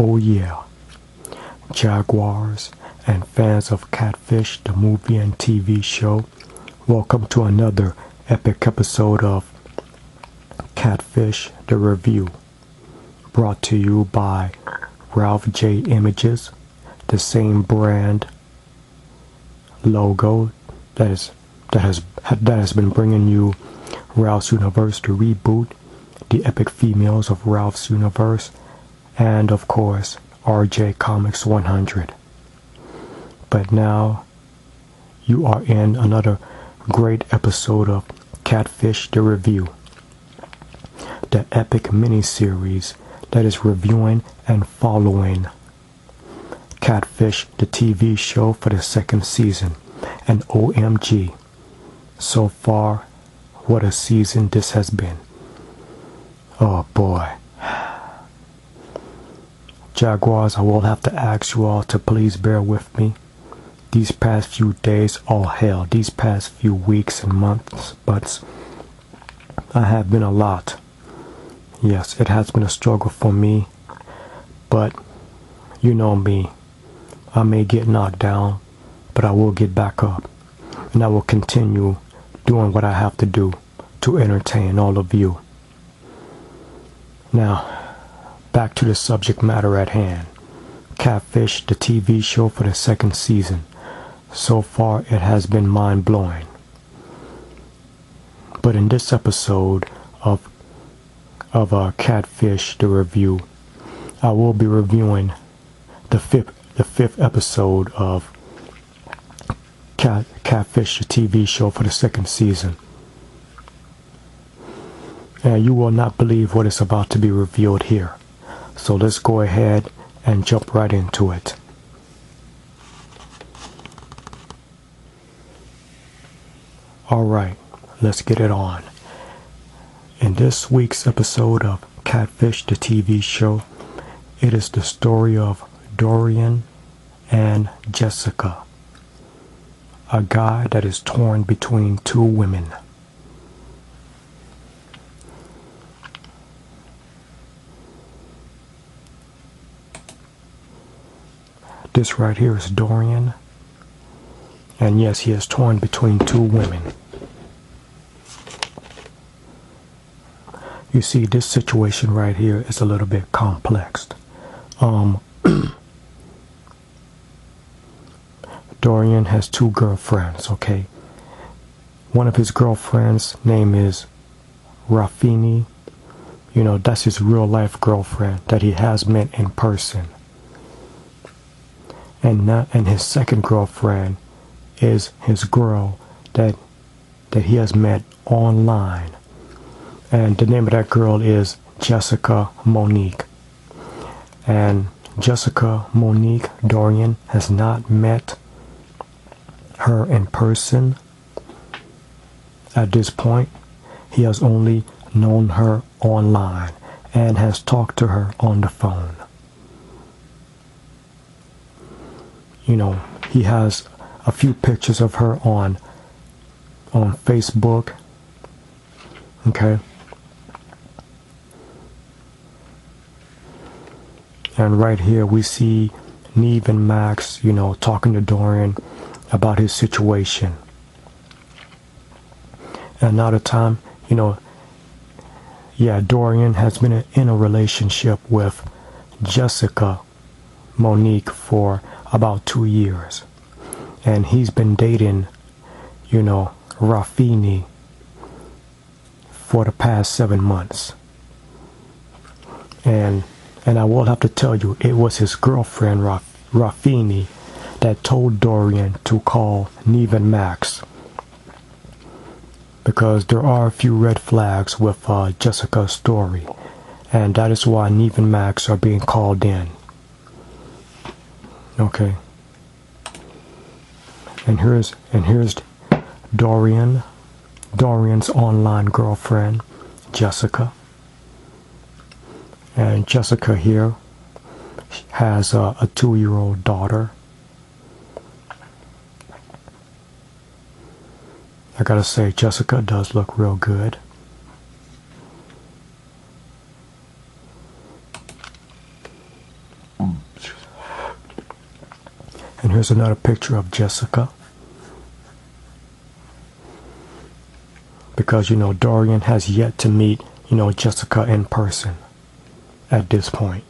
Oh yeah, Jaguars and fans of Catfish, the movie and TV show, welcome to another epic episode of Catfish, the review, brought to you by Ralph J Images, the same brand logo that has been bringing you Ralph's Universe, the reboot, the epic females of Ralph's Universe, and of course RJ Comics 100. But now you are in another great episode of Catfish, the review, the epic mini-series that is reviewing and following Catfish, the TV show, for the second season. And OMG, so far, what a season this has been. Oh boy. Jaguars, I will have to ask you all to please bear with me. These past few days, all hell, these past few weeks and months, but I have been a lot. Yes, it has been a struggle for me, but you know me. I may get knocked down, but I will get back up, and I will continue doing what I have to do to entertain all of you. Now, back to the subject matter at hand. Catfish, the TV show, for the second season. So far, it has been mind-blowing. But in this episode of Catfish, the review, I will be reviewing the fifth episode of Catfish, the TV show, for the second season. And you will not believe what is about to be revealed here. So let's go ahead and jump right into it. Alright, let's get it on. In this week's episode of Catfish, the TV show, it is the story of Dorian and Jeszica, a guy that is torn between two women. This right here is Dorian, and yes, he is torn between two women. You see, this situation right here is a little bit complex. Dorian has two girlfriends, okay? One of his girlfriends' name is Raffinee. You know, that's his real life girlfriend that he has met in person. And his second girlfriend is his girl that he has met online. And the name of that girl is Jeszica Monique. And Jeszica Monique, Dorian has not met her in person at this point. He has only known her online and has talked to her on the phone. You know, he has a few pictures of her on Facebook. Okay. And right here we see Nev and Max, you know, talking to Dorian about his situation. And now the time, you know, yeah, Dorian has been in a relationship with Jeszica Monique for about 2 years. And he's been dating, you know, Raffinee for the past 7 months. And I will have to tell you, it was his girlfriend, Raffinee, that told Dorian to call Nev and Max, because there are a few red flags with Jessica's story, and that is why Nev and Max are being called in. Okay. And here's Dorian's online girlfriend, Jeszica. And Jeszica here has a 2-year-old daughter. I gotta say, Jeszica does look real good. here's another picture of Jeszica. Because, Dorian has yet to meet, Jeszica in person at this point.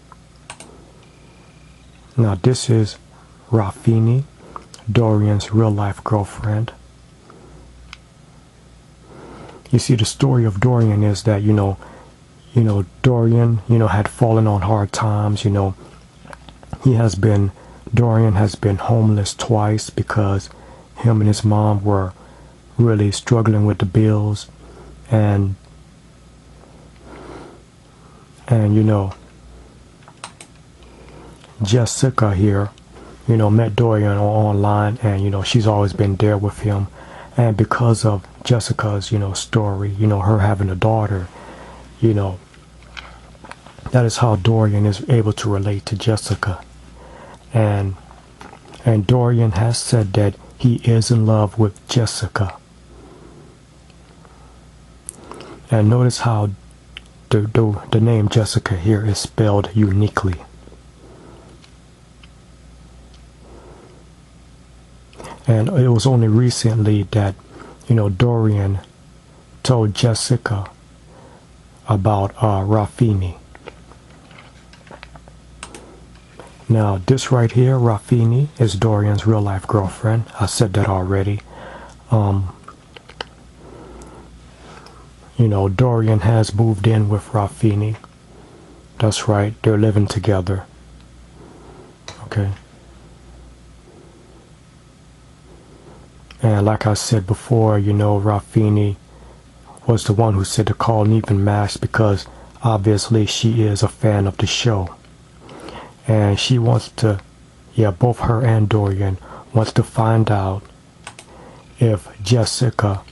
Now, this is Raffinee, Dorian's real-life girlfriend. You see, the story of Dorian is that, Dorian, had fallen on hard times. Dorian has been homeless twice because him and his mom were really struggling with the bills, and Jeszica here, met Dorian online, and she's always been there with him. And because of Jessica's story, her having a daughter, that is how Dorian is able to relate to Jeszica. And Dorian has said that he is in love with Jeszica. And notice how the name Jeszica here is spelled uniquely. And it was only recently that, Dorian told Jeszica about Raffinee. Now, this right here, Raffinee, is Dorian's real-life girlfriend. I said that already. Dorian has moved in with Raffinee. That's right, they're living together. Okay. And like I said before, Raffinee was the one who said to call Nev and Max because obviously she is a fan of the show. And she wants to, both her and Dorian wants to find out if Jeszica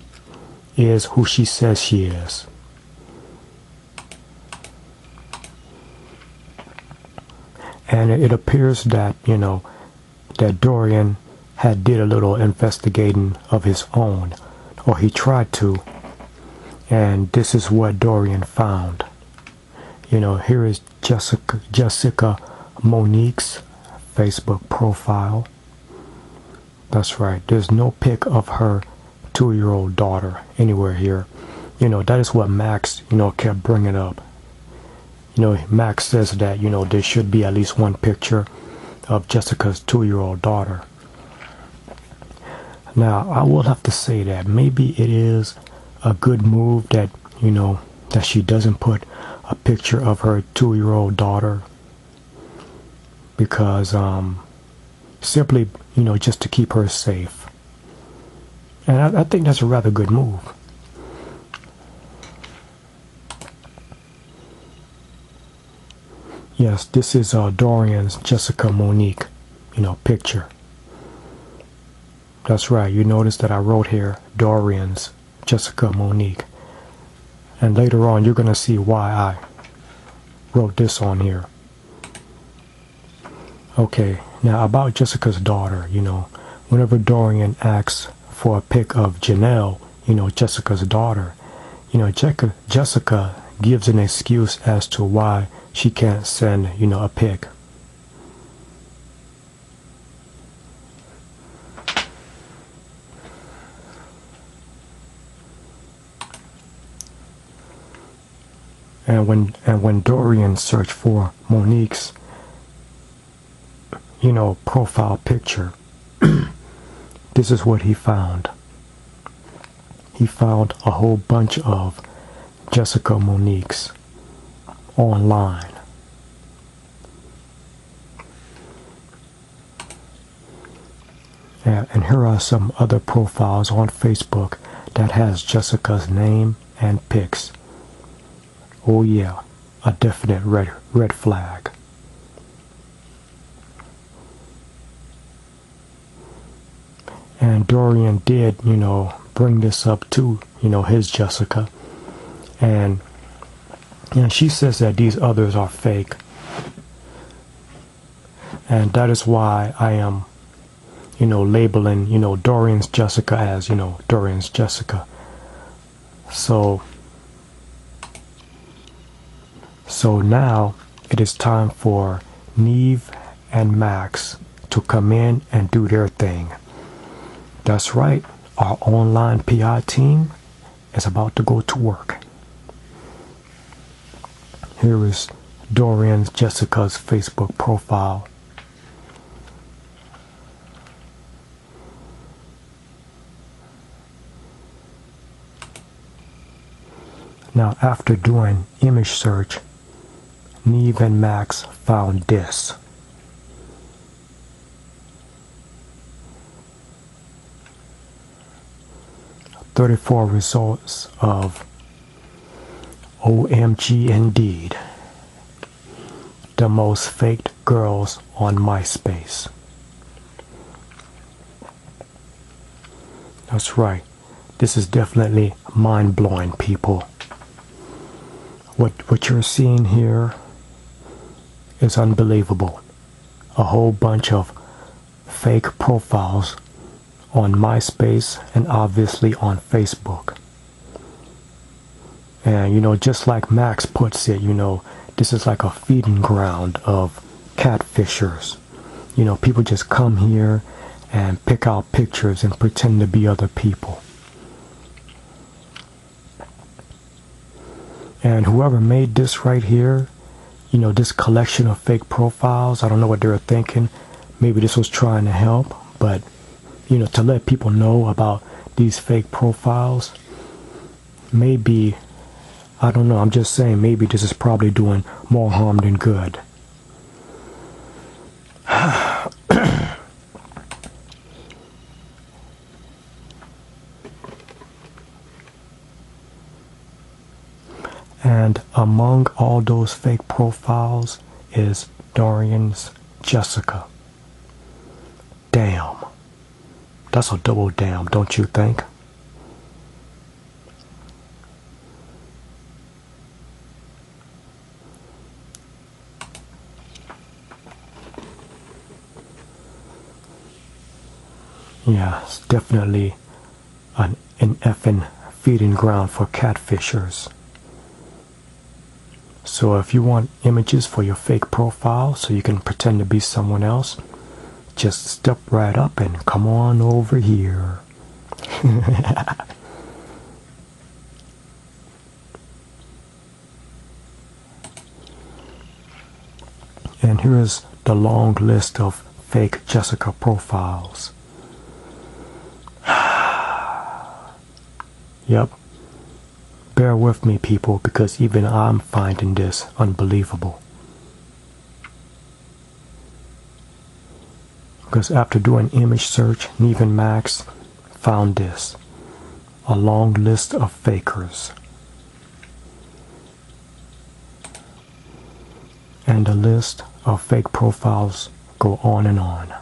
is who she says she is. And it appears that, that Dorian had did a little investigating of his own, or he tried to, and this is what Dorian found. Here is Jeszica Monique's Facebook profile. That's right, there's no pic of her 2-year-old daughter anywhere here. That is what Max, kept bringing up. Max says that, there should be at least one picture of Jessica's 2-year-old daughter. Now, I will have to say that maybe it is a good move that, that she doesn't put a picture of her 2-year-old daughter, because simply, just to keep her safe. And I think that's a rather good move. Yes, this is Dorian's Jeszica Monique, picture. That's right, you notice that I wrote here Dorian's Jeszica Monique. And later on, you're going to see why I wrote this on here. Okay, now about Jessica's daughter, whenever Dorian asks for a pic of Janelle, Jessica's daughter, Jessica gives an excuse as to why she can't send, a pic. And when Dorian searched for Monique's, profile picture, this is what he found. He found a whole bunch of Jeszica Monique's online. And here are some other profiles on Facebook that has Jessica's name and pics. Oh yeah, a definite red flag. And Dorian did, bring this up to, his Jeszica. And she says that these others are fake. And that is why I am, labeling, Dorian's Jeszica as, Dorian's Jeszica. So now it is time for Nev and Max to come in and do their thing. That's right, our Online-P.I team is about to go to work. Here is Dorian's Jessica's Facebook profile. Now, after doing image search, Nev and Max found this. "34 results of OMG indeed. The most faked girls on MySpace." That's right. This is definitely mind-blowing, people. What you're seeing here is unbelievable. A whole bunch of fake profiles on MySpace and obviously on Facebook. And just like Max puts it, this is like a feeding ground of catfishers. People just come here and pick out pictures and pretend to be other people. And whoever made this right here, this collection of fake profiles, I don't know what they were thinking. Maybe this was trying to help, but to let people know about these fake profiles, maybe, I don't know, I'm just saying, maybe this is probably doing more harm than good. And among all those fake profiles is Dorian's Jeszica. Damn. That's a double damn, don't you think? Yeah, it's definitely an effing feeding ground for catfishers. So if you want images for your fake profile so you can pretend to be someone else, just step right up and come on over here. And here's the long list of fake Jeszica profiles. Yep. Bear with me, people, because even I'm finding this unbelievable. Because after doing image search, Nev and Max found this. A long list of fakers. And the list of fake profiles go on and on.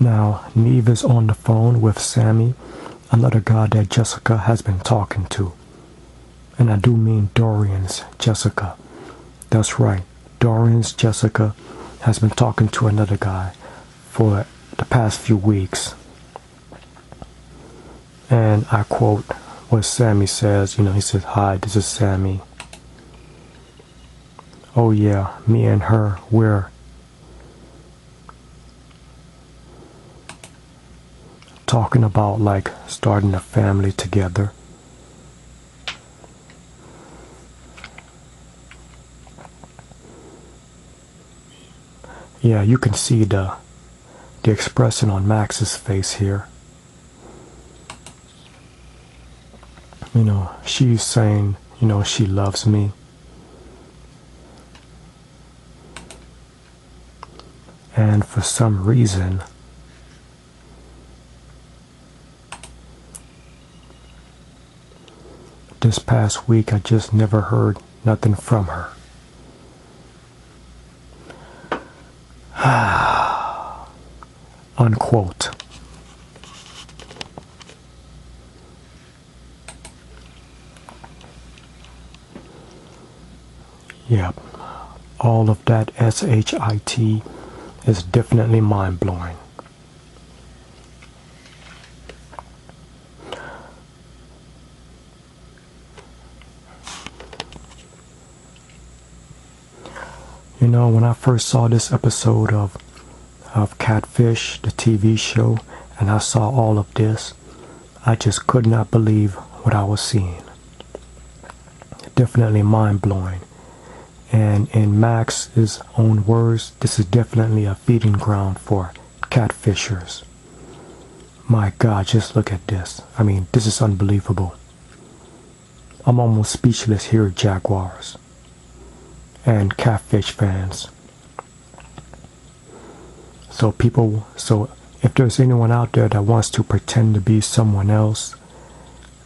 Now, Nev is on the phone with Sammy, another guy that Jeszica has been talking to. And I do mean Dorian's Jeszica. That's right, Dorian's Jeszica has been talking to another guy for the past few weeks. And I quote what Sammy says, he says, "Hi, this is Sammy. Oh yeah, me and her, we're talking about like starting a family together." Yeah, you can see the expression on Max's face here. She's saying, she loves me. And for some reason, this past week, I just never heard nothing from her. Unquote. Yep. All of that SHIT is definitely mind-blowing. You know, when I first saw this episode of Catfish, the TV show, and I saw all of this, I just could not believe what I was seeing. Definitely mind-blowing. And in Max's own words, this is definitely a feeding ground for catfishers. My God, just look at this. I mean, this is unbelievable. I'm almost speechless here, Jaguars and Catfish fans. So if there's anyone out there that wants to pretend to be someone else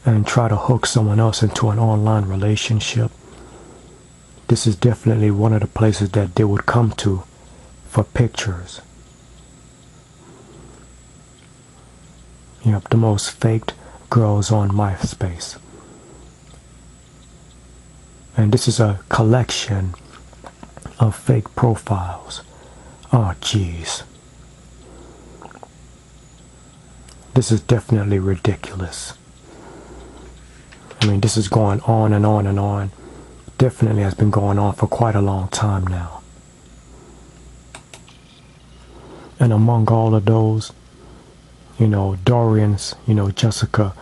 and try to hook someone else into an online relationship, this is definitely one of the places that they would come to for pictures. Yep, the most faked girls on MySpace. And this is a collection of fake profiles. Oh, jeez. This is definitely ridiculous. I mean, this is going on and on and on. Definitely has been going on for quite a long time now. And among all of those, Dorian's, Jeszica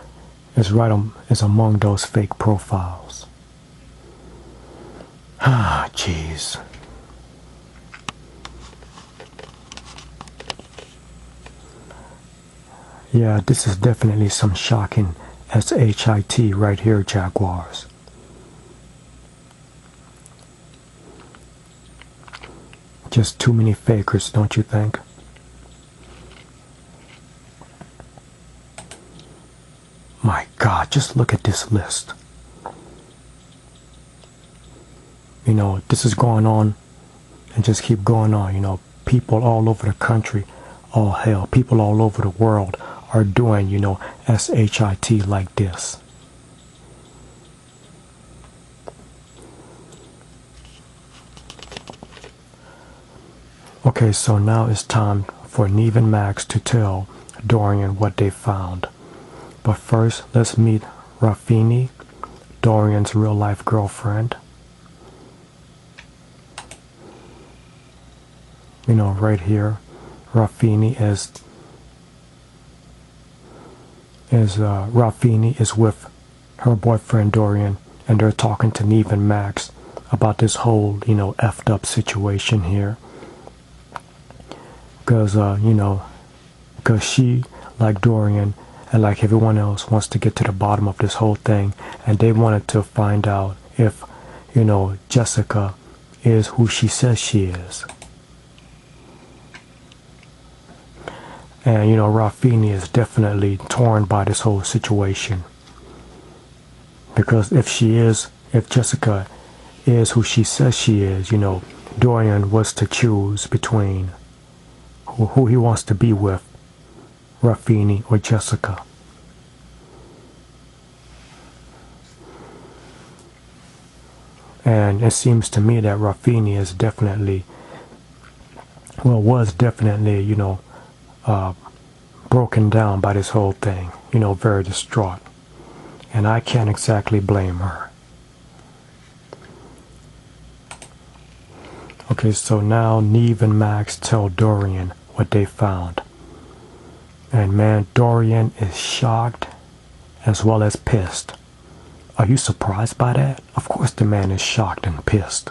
is among those fake profiles. Ah, jeez. Yeah, this is definitely some shocking SHIT right here, Jaguars. Just too many fakers, don't you think? My God, just look at this list. This is going on and just keep going on. People all over the country, all hell, people all over the world are doing, SHIT like this. Okay, so now it's time for Nev and Max to tell Dorian what they found. But first, let's meet Raffinee, Dorian's real-life girlfriend. Right here, Raffinee Raffinee is with her boyfriend Dorian, and they're talking to Nev and Max about this whole, effed up situation here. Because, because she, like Dorian, and like everyone else, wants to get to the bottom of this whole thing, and they wanted to find out if, Jeszica is who she says she is. And, Raffinee is definitely torn by this whole situation. Because if Jeszica is who she says she is, Dorian was to choose between who he wants to be with, Raffinee or Jeszica. And it seems to me that Raffinee is definitely, was definitely, broken down by this whole thing, very distraught. And I can't exactly blame her. Okay, so now Nev and Max tell Dorian what they found. And man, Dorian is shocked as well as pissed. Are you surprised by that? Of course the man is shocked and pissed.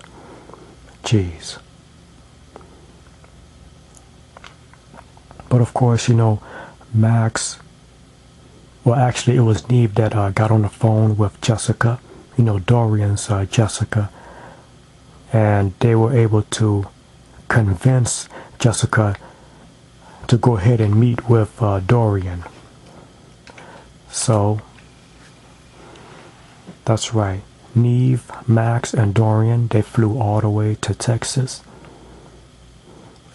Jeez. But of course, Max, well actually it was Nev that got on the phone with Jeszica, Dorian's Jeszica, and they were able to convince Jeszica to go ahead and meet with Dorian. So, that's right, Nev, Max, and Dorian, they flew all the way to Texas.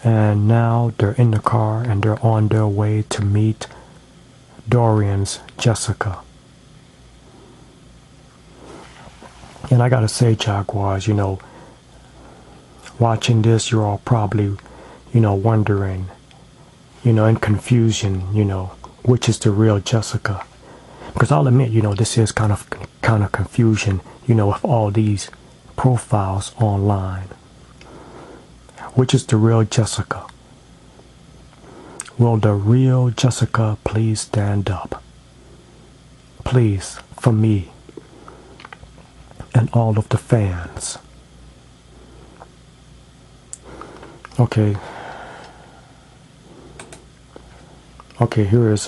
And now they're in the car and they're on their way to meet Dorian's Jeszica. And I gotta say, Jaguars, watching this, you're all probably, wondering, in confusion, which is the real Jeszica. Because I'll admit, this is kind of confusion, with all these profiles online. which is the real Jeszica? Will the real Jeszica please stand up? Please, for me and all of the fans. Okay. Okay, here is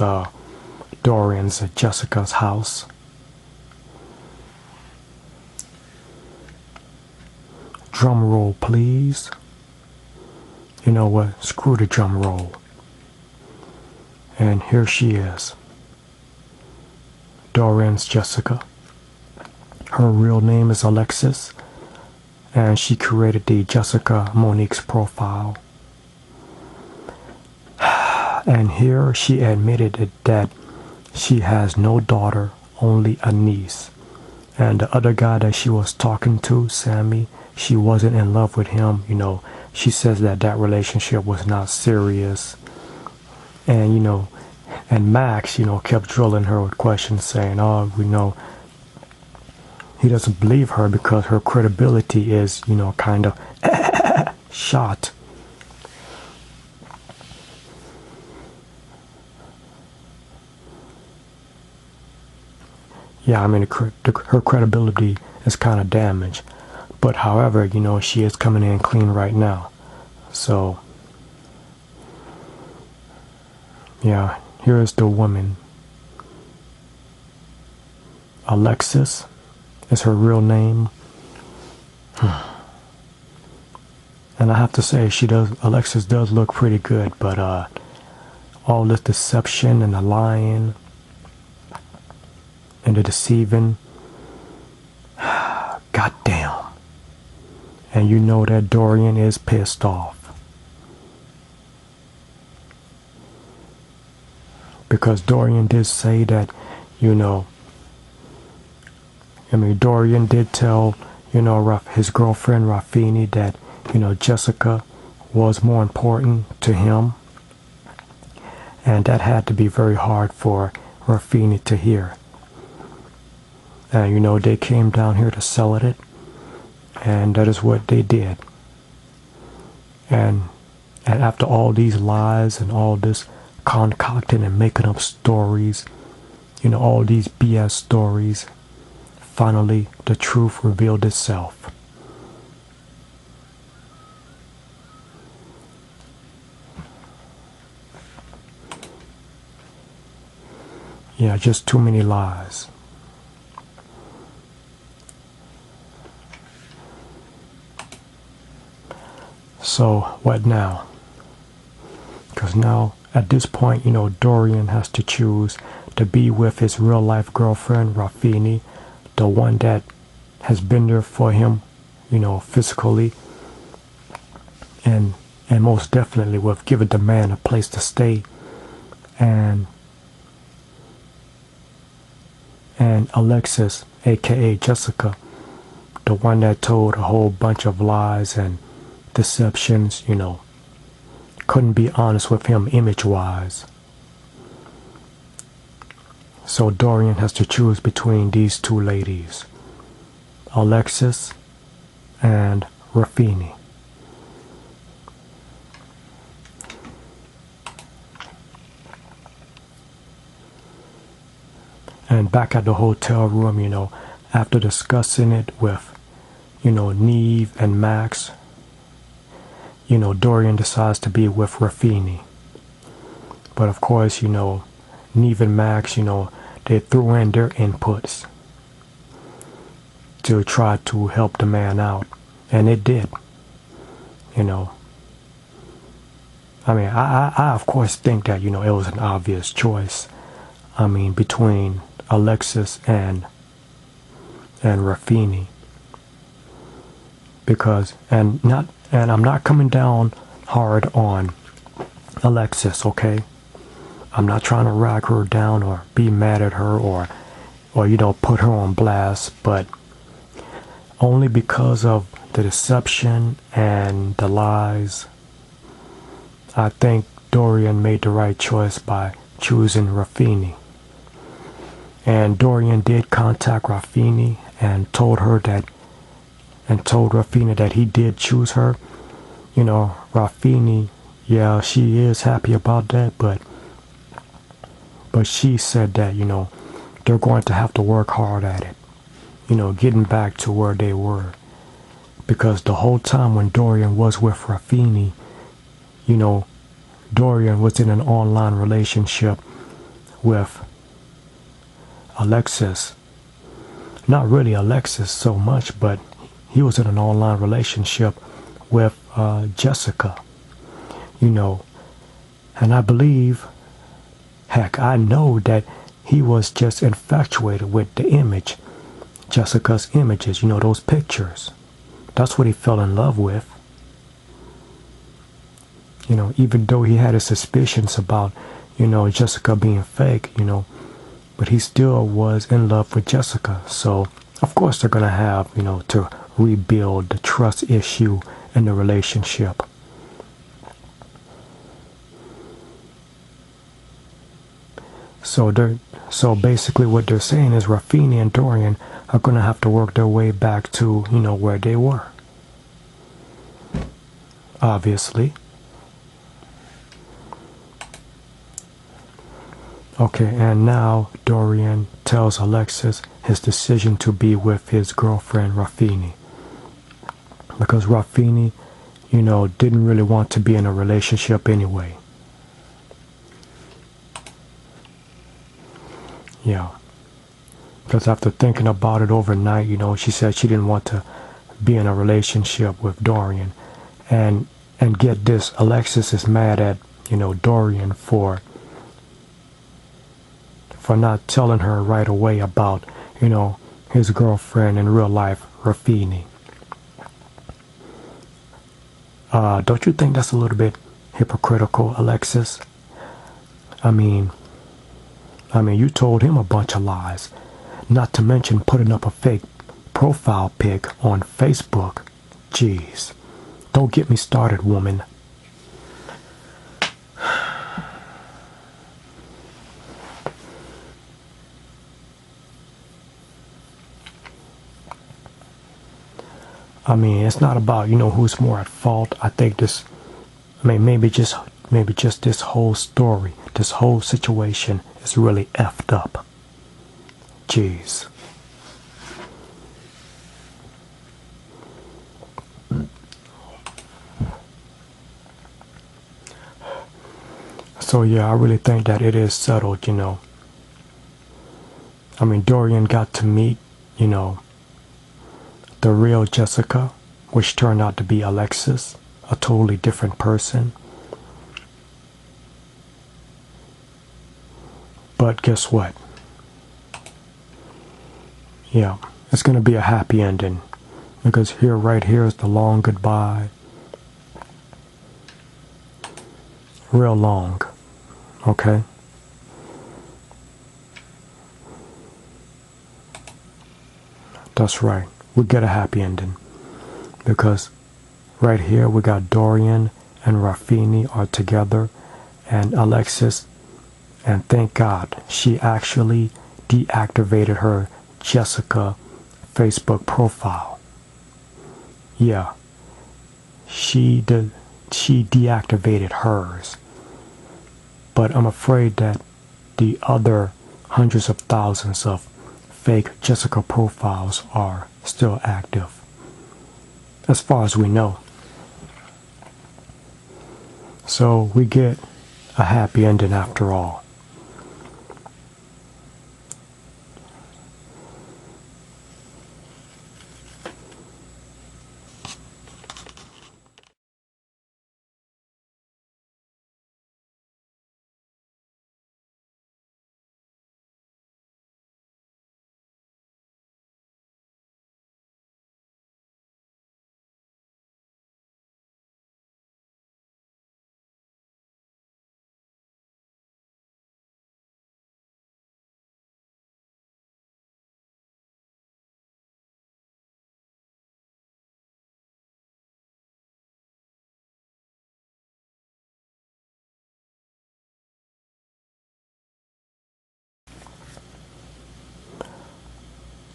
Dorian's Jeszica's house. Drum roll, please. You know what? Screw the drum roll. And here she is. Dorian's Jeszica. Her real name is Alexis, and she created the Jeszica Monique's profile. And here she admitted that she has no daughter, only a niece. And the other guy that she was talking to, Sammy, she wasn't in love with him. You know, she says that that relationship was not serious. And, you know, and Max, you know, kept drilling her with questions saying, oh, we know he doesn't believe her because her credibility is, you know, kind of shot. Yeah, I mean, her credibility is kind of damaged. But however, you know, she is coming in clean right now. So, yeah, here is the woman. Alexis is her real name. And I have to say, Alexis does look pretty good, but all this deception and the lying and the deceiving, goddamn. And you know that Dorian is pissed off. Because Dorian did say that, you know, I mean, Dorian did tell, you know, his girlfriend Raffinee that, you know, Jeszica was more important to him. And that had to be very hard for Raffinee to hear. And, you know, they came down here to sell it. And that is what they did. And after all these lies and all this concocting and making up stories, you know, all these BS stories, finally the truth revealed itself. Yeah, just too many lies. So what now? Because now at this point, you know, Dorian has to choose to be with his real life girlfriend Raffinee, the one that has been there for him, you know, physically, and most definitely will have given the man a place to stay, and Alexis, aka Jeszica, the one that told a whole bunch of lies and deceptions, you know, couldn't be honest with him image-wise. So Dorian has to choose between these two ladies, Alexis and Raffinee. And back at the hotel room, you know, after discussing it with, you know, Nev and Max, you know, Dorian decides to be with Raffinee. But of course, you know, Nev and Max, you know, they threw in their inputs to try to help the man out. And it did. You know. I mean, I of course think that, you know, it was an obvious choice. I mean, between Alexis and Raffinee. Because, and I'm not coming down hard on Alexis, okay? I'm not trying to rag her down or be mad at her or you know, put her on blast, but only because of the deception and the lies, I think Dorian made the right choice by choosing Raffinee. And Dorian did contact Raffinee and told Raffinee that he did choose her. Raffinee, yeah, she is happy about that, but she said that, they're going to have to work hard at it, getting back to where they were. Because the whole time when Dorian was with Raffinee, Dorian was in an online relationship with Alexis. Not really Alexis so much, but he was in an online relationship with Jeszica, and I believe, heck, I know that he was just infatuated with the image, Jessica's images, those pictures. That's what he fell in love with. Even though he had his suspicions about, Jessica being fake, but he still was in love with Jeszica. So, of course, they're going to have, to rebuild the trust issue in the relationship. So basically what they're saying is Raffinee and Dorian are going to have to work their way back to, where they were. Obviously. Okay, and now Dorian tells Alexis his decision to be with his girlfriend Raffinee. Because Raffinee, didn't really want to be in a relationship anyway. Yeah. Because after thinking about it overnight, she said she didn't want to be in a relationship with Dorian. And get this, Alexis is mad at, Dorian for not telling her right away about, his girlfriend in real life, Raffinee. Don't you think that's a little bit hypocritical, Alexis? I mean, you told him a bunch of lies, not to mention putting up a fake profile pic on Facebook. Jeez, don't get me started, woman. It's not about, who's more at fault. I think maybe just this whole story, this whole situation is really effed up. Jeez. So yeah, I really think that it is settled, Dorian got to meet, the real Jeszica, which turned out to be Alexis, a totally different person. But guess what? Yeah, it's going to be a happy ending. Because right here is the long goodbye. Real long. Okay? That's right. We get a happy ending. Because right here we got Dorian and Raffinee are together, and Alexis, and thank God she actually deactivated her Jeszica Facebook profile. Yeah, she deactivated hers, but I'm afraid that the other hundreds of thousands of fake Jeszica profiles are still active, as far as we know. So we get a happy ending after all.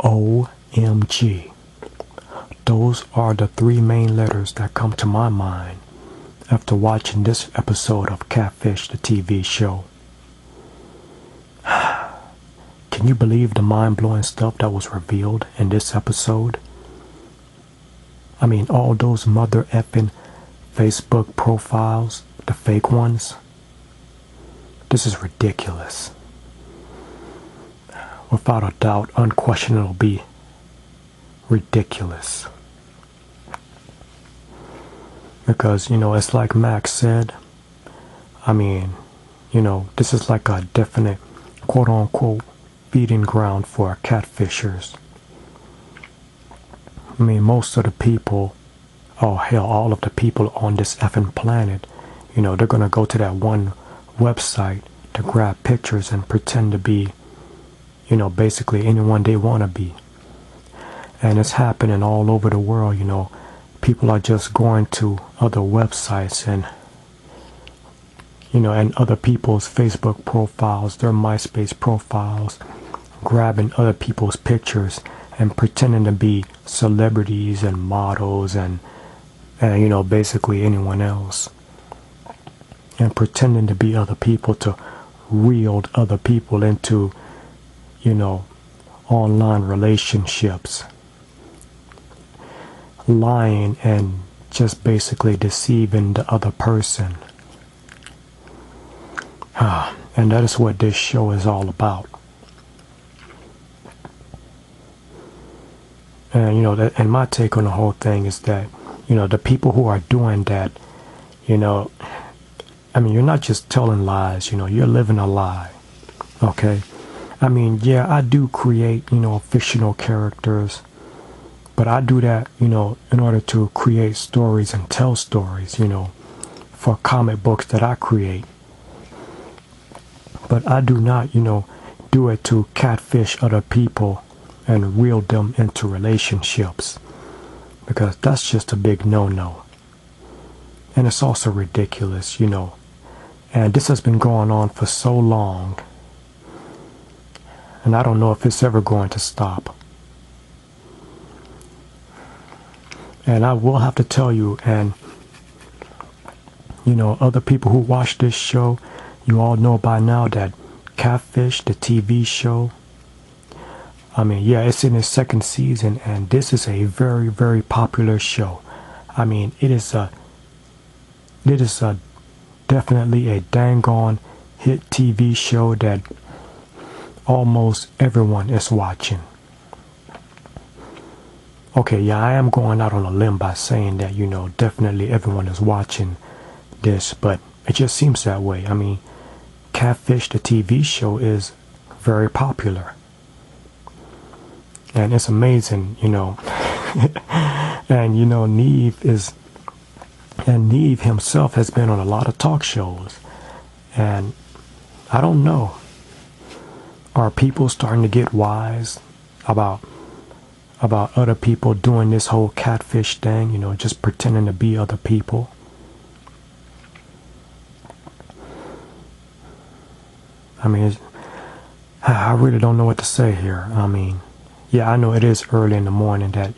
OMG. Those are the three main letters that come to my mind after watching this episode of Catfish, the TV show. Can you believe the mind-blowing stuff that was revealed in this episode? I mean, all those mother effing Facebook profiles, the fake ones. This is ridiculous. Without a doubt, unquestionably ridiculous. Because, it's like Max said, I mean, this is like a definite quote-unquote feeding ground for catfishers. I mean, most of the people, oh hell, all of the people on this effing planet, they're gonna go to that one website to grab pictures and pretend to be, basically anyone they want to be. And it's happening all over the world. People are just going to other websites and and other people's Facebook profiles, their MySpace profiles, grabbing other people's pictures and pretending to be celebrities and models and basically anyone else, and pretending to be other people to reel other people into online relationships, lying and just basically deceiving the other person. And that is what this show is all about. And and my take on the whole thing is that the people who are doing that, I mean, you're not just telling lies, you're living a lie. Okay? I mean, yeah, I do create, fictional characters, but I do that, in order to create stories and tell stories, for comic books that I create. But I do not, do it to catfish other people and reel them into relationships, because that's just a big no-no. And it's also ridiculous, and this has been going on for so long, and I don't know if it's ever going to stop. And I will have to tell you, and other people who watch this show, you all know by now that Catfish, the TV show, I mean, yeah, it's in its second season, and this is a very, very popular show. I mean, it is a definitely a dang on hit TV show that almost everyone is watching. Okay, yeah, I am going out on a limb by saying that, definitely everyone is watching this, but it just seems that way. I mean, Catfish, the TV show, is very popular. And it's amazing, and Nev himself has been on a lot of talk shows. And I don't know, are people starting to get wise about other people doing this whole catfish thing, just pretending to be other people? I mean, I really don't know what to say here. I mean, yeah, I know it is early in the morning that,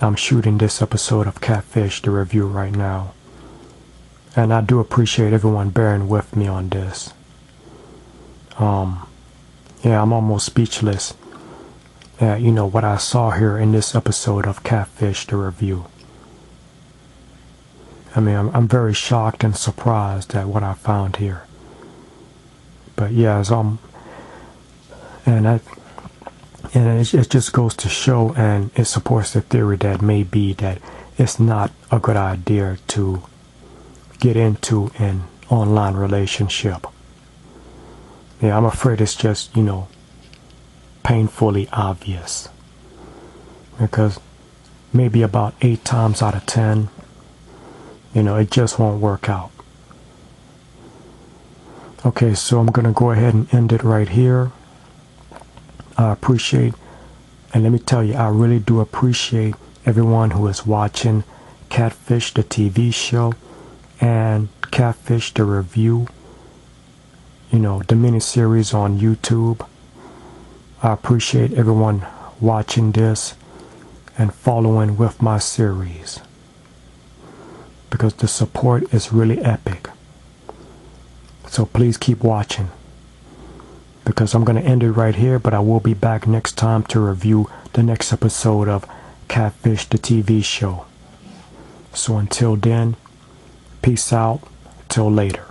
I'm shooting this episode of Catfish, the review, right now. And I do appreciate everyone bearing with me on this. Yeah, I'm almost speechless at, what I saw here in this episode of Catfish, the review. I mean, I'm very shocked and surprised at what I found here. But yeah, it just goes to show, and it supports the theory that may be that it's not a good idea to get into an online relationship. Yeah, I'm afraid it's just, painfully obvious. Because maybe about 8 times out of 10, it just won't work out. Okay, so I'm going to go ahead and end it right here. I appreciate, and let me tell you, I really do appreciate everyone who is watching Catfish, the TV show, and Catfish, the review, the miniseries on YouTube. I appreciate everyone watching this and following with my series, because the support is really epic. So please keep watching, because I'm going to end it right here, but I will be back next time to review the next episode of Catfish, the TV show. So until then, peace out, till later.